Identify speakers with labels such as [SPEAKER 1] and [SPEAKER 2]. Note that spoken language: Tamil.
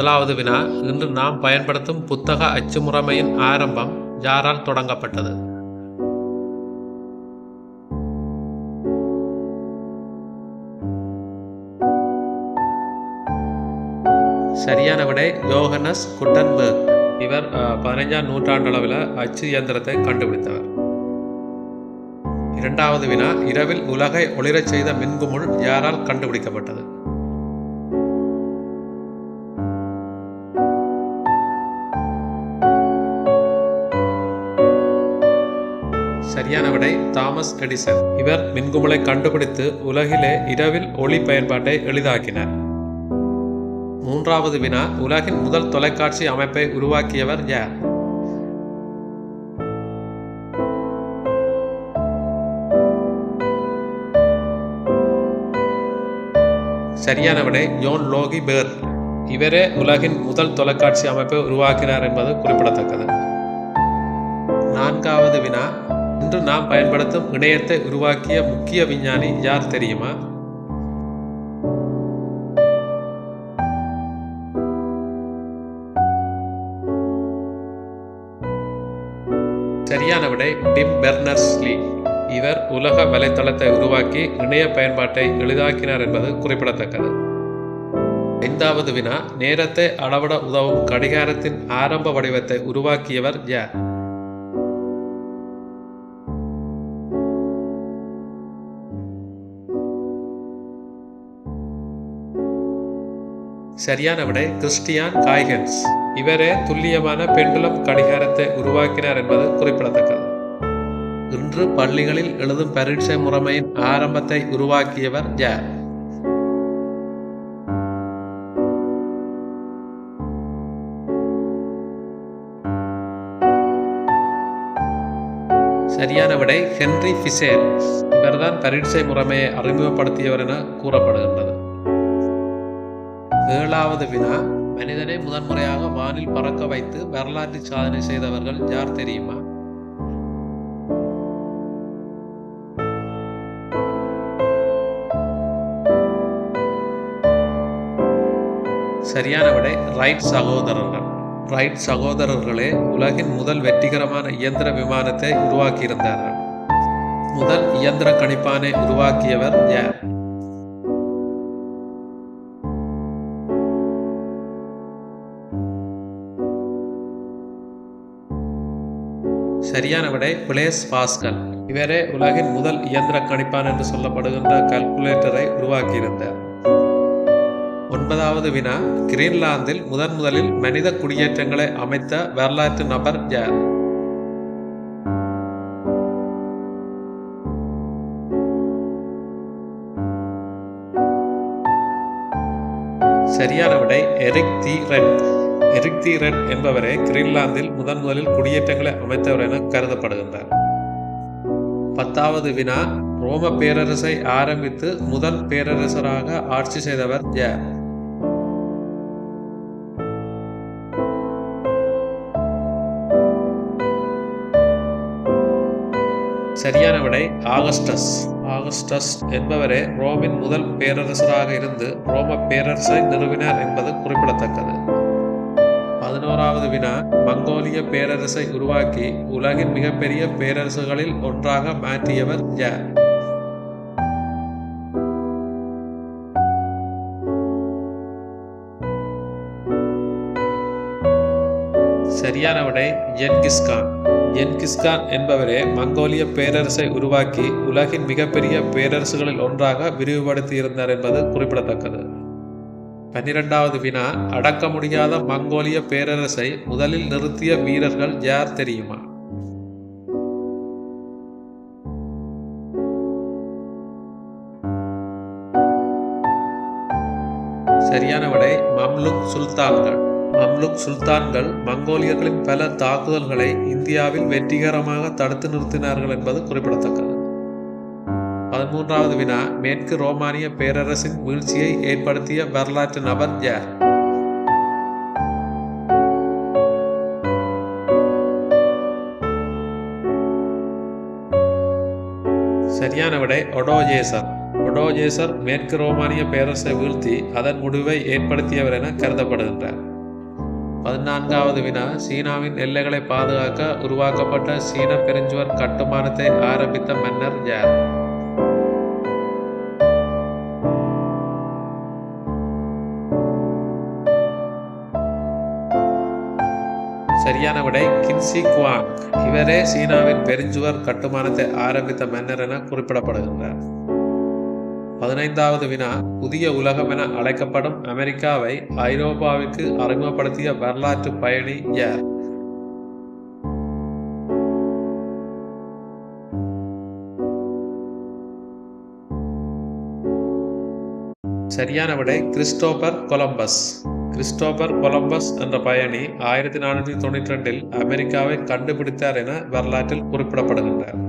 [SPEAKER 1] முதலாவது வினா, இன்று நாம் பயன்படுத்தும் புத்தக அச்சு முறைமையின் ஆரம்பம் யாரால் தொடங்கப்பட்டது? சரியான விடை யோகன்னஸ் குட்டன்பர்க். இவர் 15ஆம் நூற்றாண்டளவில் அச்சு இயந்திரத்தை கண்டுபிடித்தவர். இரண்டாவது வினா, இரவில் உலகை ஒளிரச் செய்த மின்குமுள் யாரால் கண்டுபிடிக்கப்பட்டது? சரியான விடை தாமஸ் எடிசன். இவர் மின்குமுளை கண்டுபிடித்து உலகிலே இரவில் ஒளி பயன்பாட்டை எளிதாக்கினார். மூன்றாவது வினா, உலகின் முதல் தொலைக்காட்சி அமைப்பை உருவாக்கியவர் யார்? சரியான விடை ஜோன் லோகி பேர். இவரே உலகின் முதல் தொலைக்காட்சி அமைப்பை உருவாக்கினார் என்பது குறிப்பிடத்தக்கது. நான்காவது வினா, இன்று நாம் பயன்படுத்தும் இணையத்தை உருவாக்கிய முக்கிய விஞ்ஞானி யார் தெரியுமா? சரியான விடை டிம் பெர்னர்ஸ்-லீ. இவர் உலக வலைத்தளத்தை உருவாக்கி இணைய பயன்பாட்டை எளிதாக்கினார் என்பது குறிப்பிடத்தக்கது. ஐந்தாவது வினா, நேரத்தை அளவிட உதவும் கடிகாரத்தின் ஆரம்ப வடிவத்தை உருவாக்கியவர் யார்? சரியான விடை கிறிஸ்டியான் காய்கன்ஸ். இவரே துல்லியமான பெண்டுலம் கடிகாரத்தை உருவாக்கினார் என்பது குறிப்பிடத்தக்கது. இன்று பள்ளிகளில் எழுதும் பரீட்சை முறைமையின் ஆரம்பத்தை உருவாக்கியவர் யார்? சரியான விடை ஹென்றி ஃபிஷேர். இவர்தான் பரீட்சை முறைமையை அறிமுகப்படுத்தியவர் என கூறப்படுகின்றது. ஏழாவது வினா, மனிதனை முதன்முறையாக வானில் பறக்க வைத்து வரலாற்று சாதனை செய்தவர்கள் யார் தெரியுமா? சரியான விடை ரைட் சகோதரர்கள். ரைட் சகோதரர்களே உலகின் முதல் வெற்றிகரமான இயந்திர விமானத்தை உருவாக்கியிருந்தார்கள். முதல் இயந்திர கணிப்பானை உருவாக்கியவர் யார்? சரியான விடை பிளேஸ் பாஸ்கல். இவரே உலகின் முதல் இயந்திர கணிப்பான் என்று சொல்லப்படுகின்ற கால்குலேட்டரை உருவாக்கியிருந்தார். ஒன்பதாவது வினா, கிரீன்லாந்தில் முதலில் மனித குடியேற்றங்களை அமைத்த வரலாற்று நபர் யார்? சரியான விடை எரிக் தி ரெட். எரிக் தி ரெட் என்பவரே கிரீன்லாந்தில் முதலில் குடியேற்றங்களை அமைத்தவர் என கருதப்படுகின்றார். 10வது வினா, ரோம பேரரசை ஆரம்பித்து முதல் பேரரசராக ஆட்சி செய்தவர் யார்? சரியான விடை ஆகஸ்டஸ். ஆகஸ்டஸ் என்பவரே ரோமின் முதல் பேரரசராக இருந்து ரோம பேரரசை நிறுவினார் என்பது குறிப்பிடத்தக்கது. 11வது வினா, மங்கோலிய பேரரசை உருவாக்கி உலகின் மிகப்பெரிய பேரரசுகளில் ஒன்றாக மாற்றியவர் யார்? சரியான விடை ஜென்கிஸ் கான். ஜென்கிஸ் கான் என்பவரே மங்கோலிய பேரரசை உருவாக்கி உலகின் மிகப்பெரிய பேரரசுகளில் ஒன்றாக விரிவுபடுத்தி இருந்தார் என்பது குறிப்பிடத்தக்கது. 12வது வினா, அடக்க முடியாத மங்கோலிய பேரரசை முதலில் நிறுத்திய வீரர்கள் யார் தெரியுமா? சரியான விடை மம்லுக் சுல்தான்கள். மம்லுக் சுல்தான்கள் மங்கோலியர்களின் பல தாக்குதல்களை இந்தியாவில் வெற்றிகரமாக தடுத்து நிறுத்தினார்கள் என்பது குறிப்பிடத்தக்கது. 13வது வினா, மேற்கு ரோமானிய பேரரசின் வீழ்ச்சியை ஏற்படுத்திய வரலாற்று நபர் யார்? சரியான விடை ஒடோஜேசர். ஒடோஜேசர் மேற்கு ரோமானிய பேரரசை வீழ்த்தி அதன் முடிவை ஏற்படுத்தியவர் என கருதப்படுகின்றார். 14வது வினா, சீனாவின் எல்லைகளை பாதுகாக்க உருவாக்கப்பட்ட சீன பெருஞ்சுவர் கட்டுமானத்தை ஆரம்பித்த மன்னர் யார்? சரியான விடை கின்சி குவாங். இவரே சீனாவின் பெருஞ்சுவர் கட்டுமானத்தை ஆரம்பித்த மன்னர் என குறிப்பிடப்படுகின்றார். 15வது வினா, புதிய உலகம் என அழைக்கப்படும் அமெரிக்காவை ஐரோப்பாவிற்கு அறிமுகப்படுத்திய வரலாற்று பயணி யார்? சரியான விடை கிறிஸ்டோபர் கொலம்பஸ். கிறிஸ்டோபர் கொலம்பஸ் என்ற பயணி 1492 அமெரிக்காவை கண்டுபிடித்தார் என வரலாற்றில் குறிப்பிடப்படுகின்றார்.